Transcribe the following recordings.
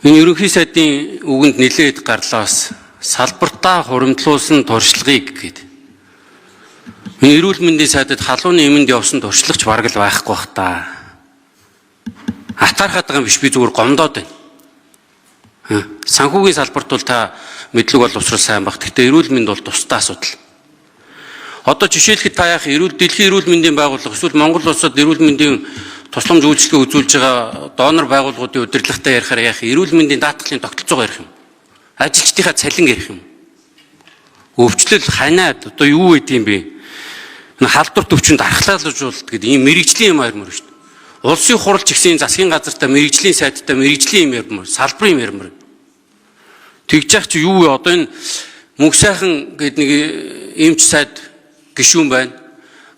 Энэ ерөнхий сайдын үгэнд нэлээд гарлаас салбартаа хуримтлуулсан туршлагыг гээд. Энэ эрүүл мэндийн сайдад халууны эмэнд явсан туршлагч бараг л байхгүй бах та. Атаархаад байгаа юм биш, би зүгээр гомдоод байна. Санхүүгийн салбарт бол та мэдлэг боловсрол сайн баг. Гэхдээ эрүүл мэнд бол тусдаа асуудал. Одоо жишээлхэд та яах дэлхийн эрүүл мэндийн байгууллага эсвэл Монгол улсад эрүүл мэндийн тусламж үйлчилгээ үзүүлж байгаа донор байгууллагуудын удирдлагатай ярихаар яах эрүүл мэндийн даатгалын тогтолцоогоо ярих юм. Ажилчдынхаа цалин ярих юм. Өвчлөл ханаад одоо юу гэдэг юм бэ? Халдвар төвчөнд архлаалжуулалт гэдэг ийм мэрэгжлийн юм ярмаар шүү дээ. Улсын хурлч гэсэн засгийн газартаа мэрэгжлийн сайдтай мэрэгжлийн юм ярмаар, салбарын юм ярмаар. Тэгж яах чи юу вэ? Одоо энэ мөнх сайхан гэдэг нэг эмч сайд гишүүн байна.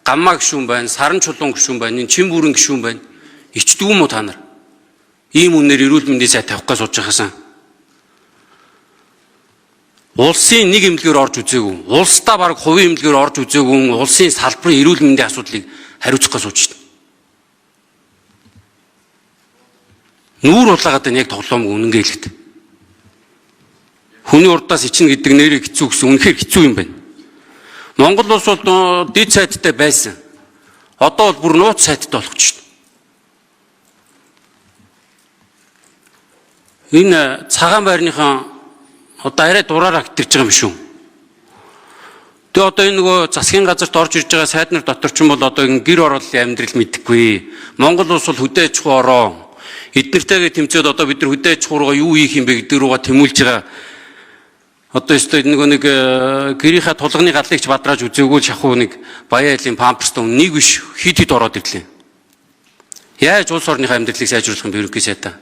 Гаммаа гишүүн байна, саран чулуун гишүүн байна, чин бүрэн гишүүн байна. Ичдэг юм уу та нар? Ийм үнээр эрүүл мэндийн сайд тавих гэж сууж байхаасаа. Улсын нэг эмнэлгээр орж үзээгүй. Улсдаа баг хувийн эмнэлгээр орж үзээгүй. Улсын салбарын эрүүл мэндийн асуудлыг хариуцах гэж сууж байна. Нүүр улаагаад энэ яг тоглоом үнэнгээ хэлэхэд. Хүний урдаас ичнэ гэдэг нэрийг хэцүү гэсэн үнэхээр хэцүү юм байна. Монгол улс бол дэд сайдтай байсан. Одоо бол бүр нууц сайдтай болгочихсон. Энэ цагаан байрныхан одоо арай дураараа гитэрч байгаа юм шүү. Тэгээ одоо энэ нөгөө засгийн газарт орж ирж байгаа сайд нар дотор ч юм бол одоо гэр орооллын амьдрал мэдхгүй. Монгол улс бол хөдөө аж ахуй ороо. Эднэртэйгээ тэмцээд одоо бид нар хөдөө аж ахуй руугаа юу хийх юм бэ гэдэг руугаа тэмүүлж байгаа. Одоо өстой нэг гэрийнхаа тулганы галлыг ч бадрааж үзээгүй шахуу нэг баяа айлын памперстон нэг биш хид ороод ирлээ. Яаж улс орныхаа амьдралыг сайжруулах юм бэ ерөнхий сайдаа?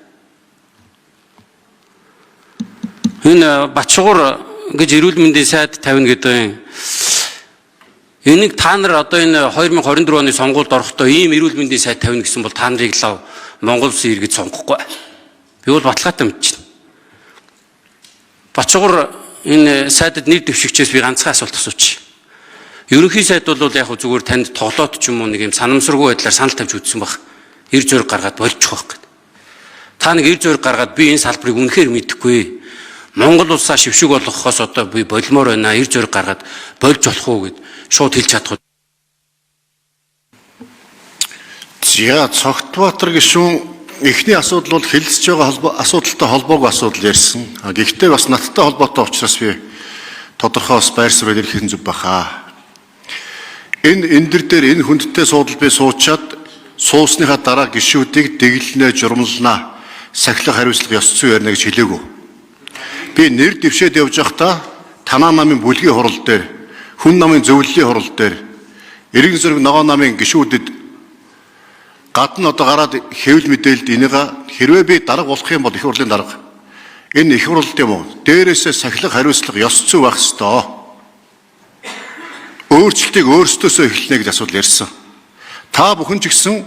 Энэ Батшгуур гэж эрүүл мэндийн сайд тавина гэдэг юм. Энийг та нар одоо энэ 2024 оны сонгуульд орохдоо ийм эрүүл мэндийн сайд тавина гэсэн бол та нарыг лав Монгол Улсын иргэд сонгохгүй. Би бол баталгаатай мэдчихэв. Батшгуур энэ сайдад нэр дэвшигчээс би ганцхан асуулт асуучих. Ерөнхий сайд бол яг зүгээр танд тоглоод ч юм уу нэг юм санамсаргүй байдлаар санал тавьж үзсэн баг. Эр зөрөг гаргаад болчих واخ гэд. Та нэг эр зөрөг гаргаад би энэ салбарыг үнэхээр мэдэхгүй. Монгол улсаа шившиг болгохоос одоо би болмоор байна. Эр зөрөг гаргаад болж болох уу гэд шууд хэлж чадах. За Цогтбаатар гишүүн эхний асуудал бол хэлэлцэж байгаа асуудалтай холбоогүй асуудал ярьсан. Гэхдээ бас надтай холбоотой учраас би тодорхой бас байр суурь ирэх зүг баха. Энэ дээр энэ хүндтэй суудал би суучаад суусныхаа дараа гишүүдийг дэглэнэ, журмалнаа, сахилах хариуцлага ёс зүй ярина гэж хэлээгүй. Би нэр дэвшээд явж байхдаа танаа намын бүлгийн хурал дээр, хүн намын зөвлөлийн хурал дээр, эргэн зэрэг ногоо намын гишүүдэд гадна одоо гараад хэвлэл мэдээлэлд энийг хэрвээ би дарга болох юм бол их хурлын дарга. Энэ их хурл юм уу? Дээрээсээ сахилах хариуцлага ёс зүй байх ёстой. Өөрчлөлтийг өөрсдөөсөө эхэлнэ гэж асуудал ярьсан. Та бүхэн ч гэсэн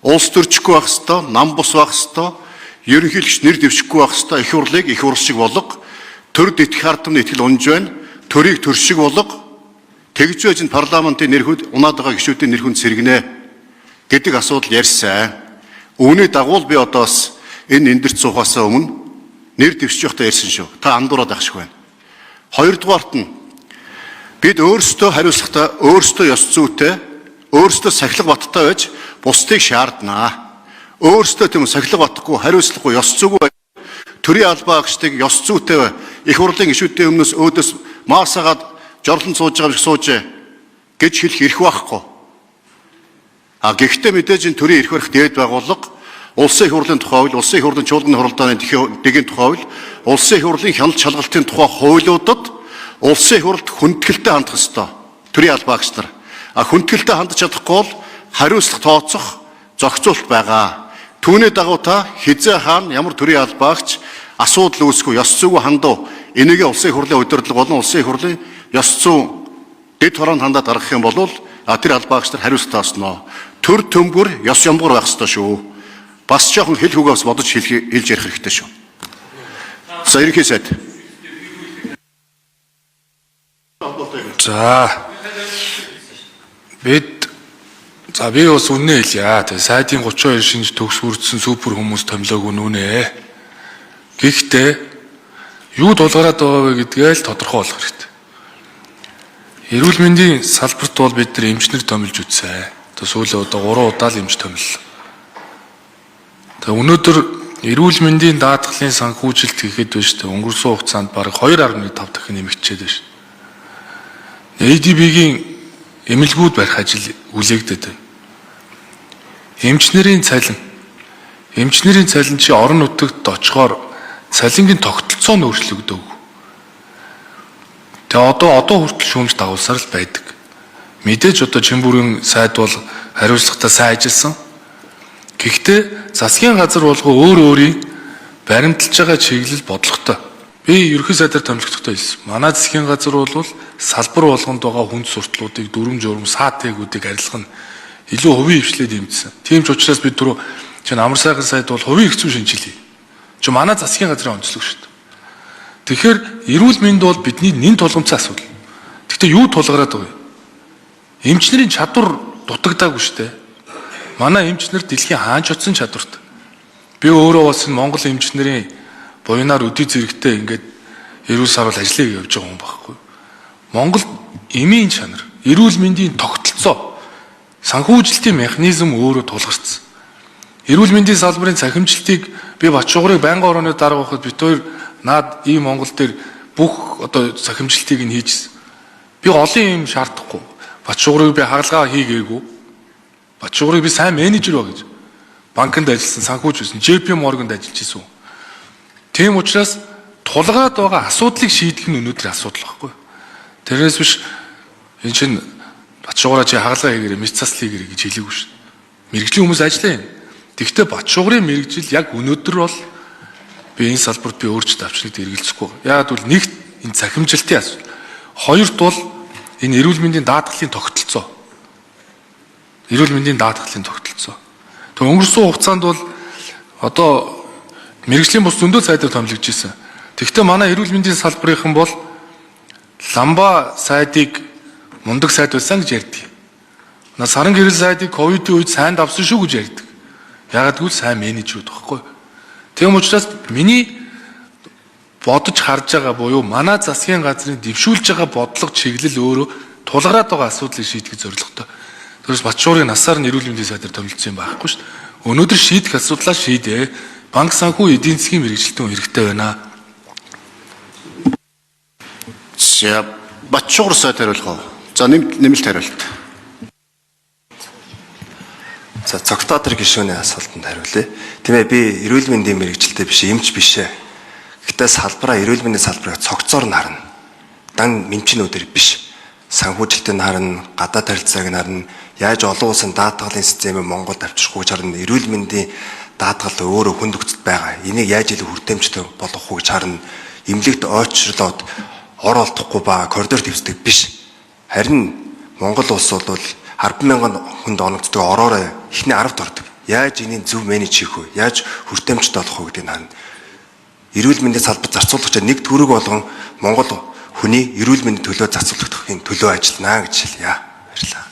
улс төрчихгүй байх ёстой, нам бус байх ёстой, ерөнхийлөгч нэр дэвшихгүй байх ёстой, их хурлыг их хурл шиг болго, төр дэтгэх хардамны итгэл унж байна, төрийг төр шиг болго, тэгж байж парламентын нэрхүүд унаад байгаа гишүүдийн нэрхүнд сэргэнэ гэдэг асуудал ярьсан. Үүний дагуу би одоо бас энэ эндэрт суухаасаа өмнө нэр дэвшиж явахдаа ярьсан шүү. Та андуураад байх шиг байна. Хоёрдугаарт нь бид өөрсдөө хариуцлагатай, өөрсдөө ёс зүйтэй, өөрсдөө сахилга баттай байж бусдыг шаарднаа. Өөрсдөө тийм сахилга батгүй, хариуцлагагүй, ёс зүйгүй төрийн албаа агчдыг ёс зүйтэй их хурлын гишүүдийн өмнөөс өөдөөс маасаагаад жорлон сууж байгаа шиг сууж гэж хэлэх эрх байхгүй. Гэхдээ мэдээж энэ төрийн эрх барих дээд байгууллага улсын их хурлын тухай хууль, улсын их хурлын чуулганы хуралдааны дэгийн тухай хууль, улсын их хурлын хяналт шалгалтын тухай хуулиудад улсын их хурлд хүндэтгэлтэй хандах ёстой. Төрийн албаа агч нар. Хүндэтгэлтэй хандж чадахгүй бол хариуцлага тооцох зохицуулт байгаа. Түүний дагуу та хизээ хаана ямар төрийн албаа агч асуудал үүсэхгүй ёс зүйгүй хандав. Энийг улсын их хурлын удирдлага болон улсын их хурлын ёс зүйн дэд хороонд хандаад гаргах юм бол тэр албаа агч нар хариуцлага тоосноо. Төр төмгөр ёс ямгуур байх ёстой шүү. Бас жоохон хэл хүгээс бодож хэлж ярих хэрэгтэй шүү. За ерөнхий сайд. За би бас үнэ хэлье. Тэгээ сайдын 32 шинж төгс хүрдсэн супер хүмүүс томилоогүй нүнэ. Гэхдээ юу тулгараад байгаа вэ гэдгээ л тодорхой болох хэрэгтэй. Эрүүл мэндийн салбарт бол бид нар эмчнэр томилж үзсэн. Сүүлийн удаа 3 удаа л эмч томиллоо. Тэгээ өнөөдөр эрүүл мэндийн даатгалын санхүүжилт гэхэд байна шүү дээ. Өнгөрсөн хугацаанд бараг 2.5 дахин нэмэгдчихэд байна шүү. ADB-гийн эмнэлгүүд барих ажил үлээгдэт байна. Эмчнэрийн цалин чи орон нутагт очихоор цалингийн тогтолцоо нь өөрчлөгдөв. Тэгээ одоо хүртэл шүүмж дагуулсаар л байдаг. Мэдээж одоо Чимбүрийн сайд бол хариуцлагатай сайн ажилласан. Гэхдээ засгийн газар болгоо өөрийн баримталж байгаа чиглэл бодлоготой. Би ерөнхий сайдаар томилогдохдоо хэлсэн. Манай засгийн газар бол салбар болгонд байгаа хүнд сурталуудыг дүрм журм саатэгүүдийг арилгах нь илүү хувийн хвшлээд имжсэн. Тийм ч учраас бид түрүү чинь амар сайхан сайд бол хувийн хэрэгцүү шинжилгээ. Чи манай засгийн газрын онцлог шүү дээ. Тэгэхээр эрүүл мэнд бол бидний нэн тулгымцсан асуудал. Гэхдээ юу тулгараад байгаа вэ? Эмчнэрийн чадвар дутагдаагүй шүү дээ. Манай эмчнэр дэлхийн хаанч очсон чадвартай. Би өөрөө бас энэ Монгол эмчнэрийн буйнаар өдий зэрэгтэй ингээд эрүүл сарвал ажлыг явьж байгаа хүн байхгүй. Монгол эмийн чанар, эрүүл мэндийн тогтолцоо, санхүүжилтийн механизм өөрөө тулгарсан. Эрүүл мэндийн салбарын цахимжилтыг би Бачуугрыг байнгын орооны дарга байхад бид хоёр наад ийм Монгол дээр бүх одоо цахимжилтыг нь хийжсэн. Би олон юм шаардахгүй. Бачуугрыг би хагалгаа хийгээгүй. Бачуугрыг би сайн менежер ба гэж. Банкнд ажилласан, санхүүж байсан, JP Morgan-д ажиллаж исэн. Тийм учраас тулгаад байгаа асуудлыг шийдэх нь өнөөдрийн асуудал байхгүй. Тэрнээс биш энэ чинь Бачууграа чи хагалгаа хийгээрэй, мэд цасл хийгээрэй гэж хэлээгүй шүү. Мэргэжлийн хүмүүс ажиллаа юм. Тэгвэл Бачуугрын мэргэжил яг өнөөдөр бол би энэ салбарт би өөрчлөлт авчралд эргэлзэхгүй. Яагаад гэвэл нэгт энэ цахимжилтын асуудал. Хоёрт бол энэ эрүүл мэндийн даатгалын тогтолцоо. Тэг өнгөрсөн хугацаанд бол одоо мэргэжлийн бус зөндөө сайдаар томилогдож ирсэн. Тэгвэл манай эрүүл мэндийн салбарынхан бол ламба сайдыг мундаг сайд байсан гэж ярьдаг. Саран гэрэл сайдыг ковидын үед сайн давсан шүү гэж ярьдаг. Ягаад гэвэл сайн менежерүүд байхгүй. Тийм учраас миний бодож харж байгаа буюу манай засгийн газрын дэвшүүлж байгаа бодлого чиглэл өөрөө тулгараад байгаа асуудлыг шийдэх зорилготой. Тэрс Бачуурын насаар нь эрүүл мэндийн сайдаар томилжсэн юм байхгүй шүү дээ. Өнөөдөр шийдэх асуудлаа шийдээ. Банк санхүү эдийн засгийн мэргэжилтэн хэрэгтэй байна. За Бачуур сайд хариулах уу? За нэмэлт хариулт. За цогтоодор гишүүний асуултанд хариулъя. Тийм ээ, би эрүүл мэндийн мэргэжилтэй биш, эмч биш ээ. Гэхдээ салбараа эрүүл мэндийн салбарыг цогцоор нь харна. Дан мэмчнүүдээр биш. Санхүүжилтийг нь харна, гадаад харилцааг нь харна, яаж олон улсын даатгалын системийг Монголд авчрахгүй гэж харна, эрүүл мэндийн даатгал өөрөө хүнд нөхцөлд байгаа. Энийг яаж илүү хүртээмжтэй болгох вэ гэж харна. Эмнэлэгт ойрчлоод ор олдохгүй ба коридор дэвсдэг биш. Харин Монгол улс бол 10,000 хүнд оногддог ороороо эхний 10-д ордог. Яаж энийг зөв менеж хийх вэ? Яаж хүртээмжтэй болох вэ гэдгийг харна. Эрүүл мэндийн салбарт зарцуулагчид нэг төгрөг болгон Монгол хүний эрүүл мэндийн төлөө зарцуулагдахын төлөө ажиллана гэж хэлье. Баярлалаа.